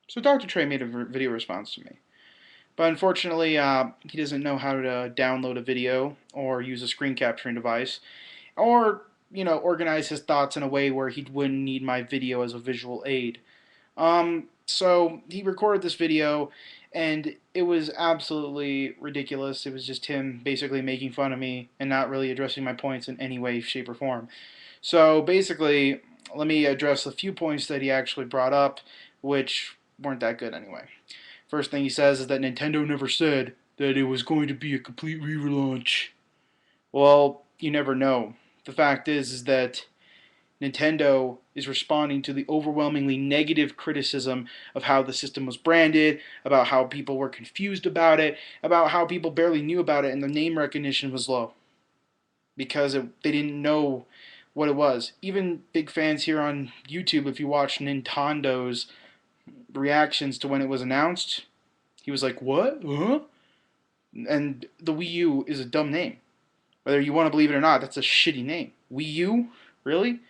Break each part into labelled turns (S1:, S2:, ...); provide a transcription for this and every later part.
S1: So Dr. Trey made a video response to me. But unfortunately, he doesn't know how to download a video or use a screen capturing device or, organize his thoughts in a way where he wouldn't need my video as a visual aid. So he recorded this video, and it was absolutely ridiculous. It was just him basically making fun of me and not really addressing my points in any way, shape, or form. So basically, let me address a few points that he actually brought up, which weren't that good anyway. First thing he says is that Nintendo never said that it was going to be a complete relaunch. Well, you never know. The fact is that Nintendo is responding to the overwhelmingly negative criticism of how the system was branded, about how people were confused about it, about how people barely knew about it, and the name recognition was low because they didn't know what it was. Even big fans here on YouTube, if you watch Nintendo's reactions to when it was announced, he was like, "What? Huh?" And the Wii U is a dumb name. Whether you want to believe it or not, that's a shitty name. Wii U? Really?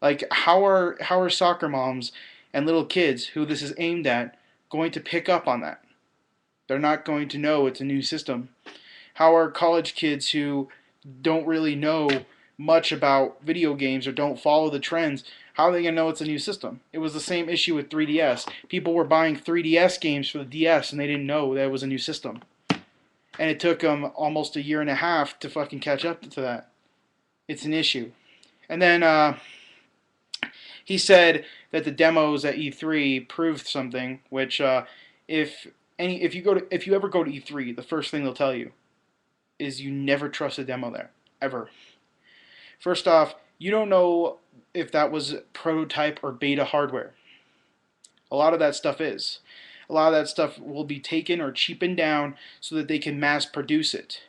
S1: Like, how are soccer moms and little kids who this is aimed at going to pick up on that? They're not going to know it's a new system. How are college kids who don't really know much about video games or don't follow the trends, how are they going to know it's a new system? It was the same issue with 3DS. People were buying 3DS games for the DS and they didn't know that it was a new system. And it took them almost a year and a half to fucking catch up to that. It's an issue. And then he said that the demos at E3 proved something, which if you ever go to E3, the first thing they'll tell you is you never trust a demo there, ever. First off, you don't know if that was prototype or beta hardware. A lot of that stuff is. A lot of that stuff will be taken or cheapened down so that they can mass produce it.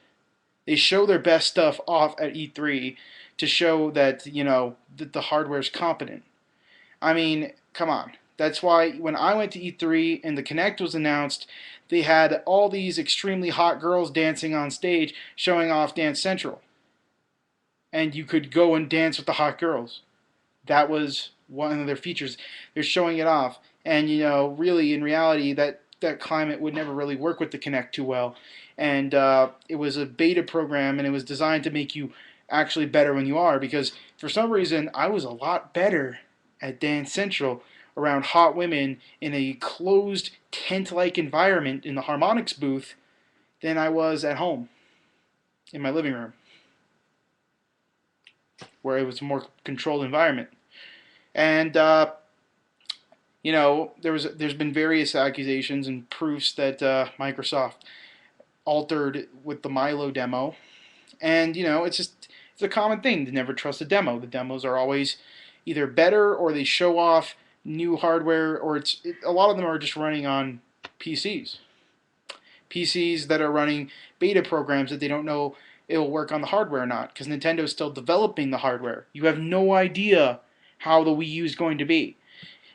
S1: They show their best stuff off at E3 to show that, that the hardware is competent. I mean, come on. That's why when I went to E3 and the Kinect was announced, they had all these extremely hot girls dancing on stage showing off Dance Central. And you could go and dance with the hot girls. That was one of their features. They're showing it off. And, really, in reality, that climate would never really work with the Kinect too well. And it was a beta program, and it was designed to make you actually better when you are. Because for some reason, I was a lot better at Dance Central around hot women in a closed tent-like environment in the harmonics booth than I was at home in my living room, where it was a more controlled environment. And there's been various accusations and proofs that Microsoft altered with the Milo demo, and it's a common thing to never trust a demo. The demos are always either better or they show off new hardware, or a lot of them are just running on PCs. PCs that are running beta programs that they don't know it'll work on the hardware or not, because Nintendo's still developing the hardware. You have no idea how the Wii U is going to be.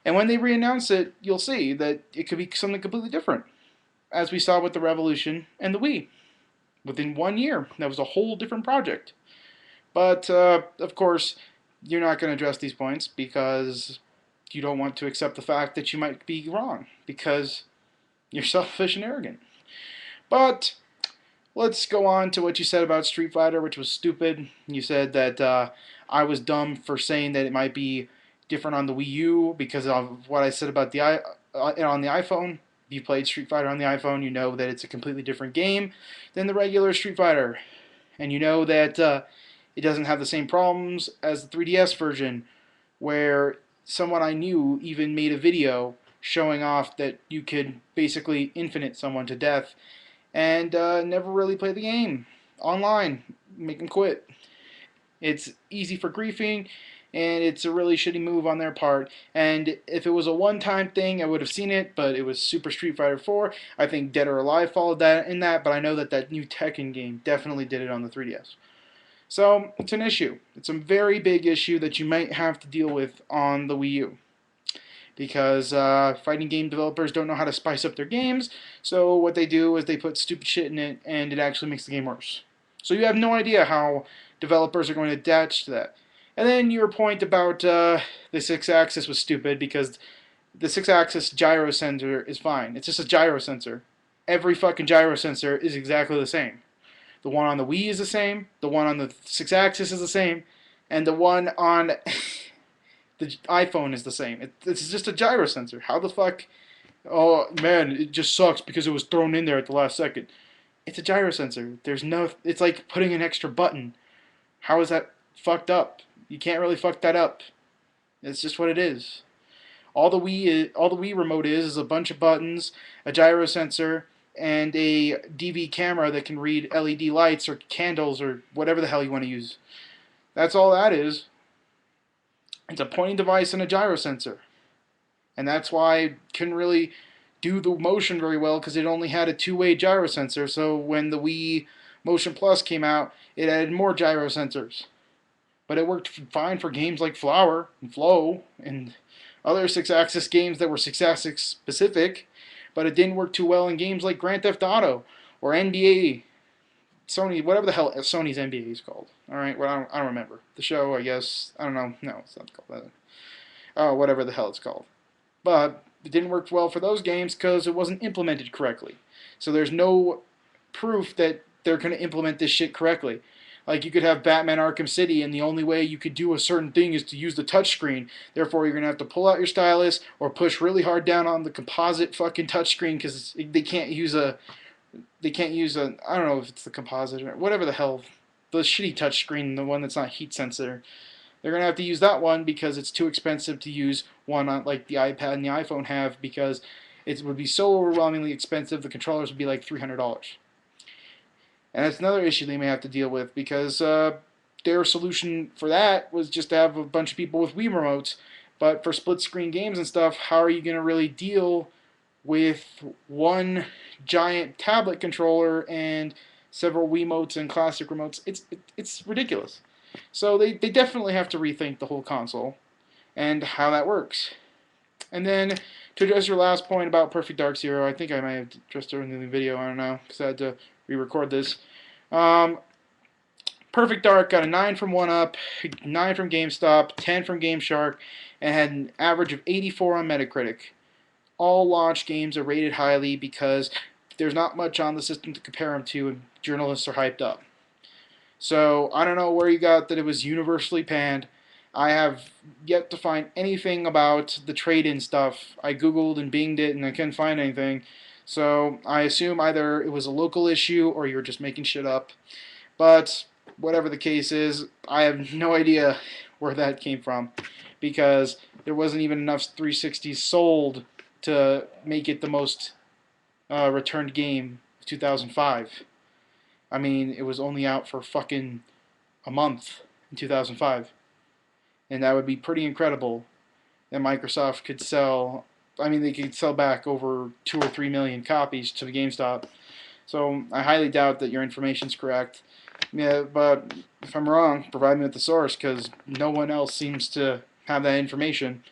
S1: And when they re-announce it, you'll see that it could be something completely different, as we saw with the Revolution and the Wii. Within 1 year, that was a whole different project. But, of course, you're not going to address these points because you don't want to accept the fact that you might be wrong, because you're selfish and arrogant. But let's go on to what you said about Street Fighter, which was stupid. You said that I was dumb for saying that it might be different on the Wii U because of what I said about on the iPhone. If you played Street Fighter on the iPhone, you know that it's a completely different game than the regular Street Fighter. And you know that it doesn't have the same problems as the 3DS version, where someone I knew even made a video showing off that you could basically infinite someone to death and never really play the game online, make them quit. It's easy for griefing, and it's a really shitty move on their part. And if it was a one-time thing, I would have seen it, but it was Super Street Fighter 4. I think Dead or Alive followed that, but I know that new Tekken game definitely did it on the 3DS. So it's an issue. It's a very big issue that you might have to deal with on the Wii U, because fighting game developers don't know how to spice up their games, so what they do is they put stupid shit in it, and it actually makes the game worse. So you have no idea how developers are going to adapt to that. And then your point about the 6-axis was stupid, because The 6-axis gyro sensor is fine. It's just a gyro sensor. Every fucking gyro sensor is exactly the same. The one on the Wii is the same. The one on the 6-axis is the same. And the one on the iPhone is the same. It's just a gyro sensor. How the fuck? Oh man, it just sucks because it was thrown in there at the last second. It's a gyro sensor. There's no. It's like putting an extra button. How is that fucked up? You can't really fuck that up. It's just what it is. All the Wii remote is a bunch of buttons, a gyro sensor, and a DV camera that can read LED lights or candles or whatever the hell you want to use. That's all that is. It's a pointing device and a gyro sensor. And that's why I couldn't really do the motion very well because it only had a two-way gyro sensor. So when the Wii Motion Plus came out, it added more gyro sensors. But it worked fine for games like Flower and Flow and other 6-axis games that were 6-axis specific, but it didn't work too well in games like Grand Theft Auto or NBA, Sony, whatever the hell Sony's NBA is called. All right, well, I don't remember. The show, I guess. I don't know. No, it's not called that. Oh, whatever the hell it's called. But it didn't work well for those games because it wasn't implemented correctly. So there's no proof that they're going to implement this shit correctly. Like, you could have Batman Arkham City, and the only way you could do a certain thing is to use the touchscreen. Therefore, you're going to have to pull out your stylus or push really hard down on the composite fucking touchscreen because they can't use a... I don't know if it's the composite or whatever the hell. The shitty touchscreen, the one that's not heat sensitive. They're going to have to use that one because it's too expensive to use one on, like the iPad and the iPhone have, because it would be so overwhelmingly expensive. The controllers would be like $300. And that's another issue they may have to deal with because their solution for that was just to have a bunch of people with Wii remotes. But for split-screen games and stuff, how are you going to really deal with one giant tablet controller and several Wiimotes and classic remotes? It's ridiculous. So they definitely have to rethink the whole console and how that works. And then to address your last point about Perfect Dark Zero, I think I might have addressed it in the video, I don't know, because I had to re-record this. Perfect Dark got a 9 from 1UP, 9 from GameStop, 10 from GameShark, and had an average of 84 on Metacritic. All launch games are rated highly because there's not much on the system to compare them to, and journalists are hyped up. So I don't know where you got that it was universally panned. I have yet to find anything about the trade-in stuff. I googled and binged it and I couldn't find anything. So I assume either it was a local issue or you're just making shit up. But whatever the case is, I have no idea where that came from because there wasn't even enough 360s sold to make it the most returned game of 2005. I mean, it was only out for fucking a month in 2005. And that would be pretty incredible that Microsoft could sell. I mean, they could sell back over 2 or 3 million copies to the GameStop. So I highly doubt that your information's correct. Yeah, but if I'm wrong, provide me with the source, because no one else seems to have that information.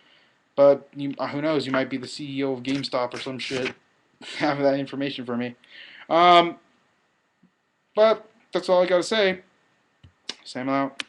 S1: But who knows? You might be the CEO of GameStop or some shit. Have that information for me. But that's all I gotta say. Samuel out.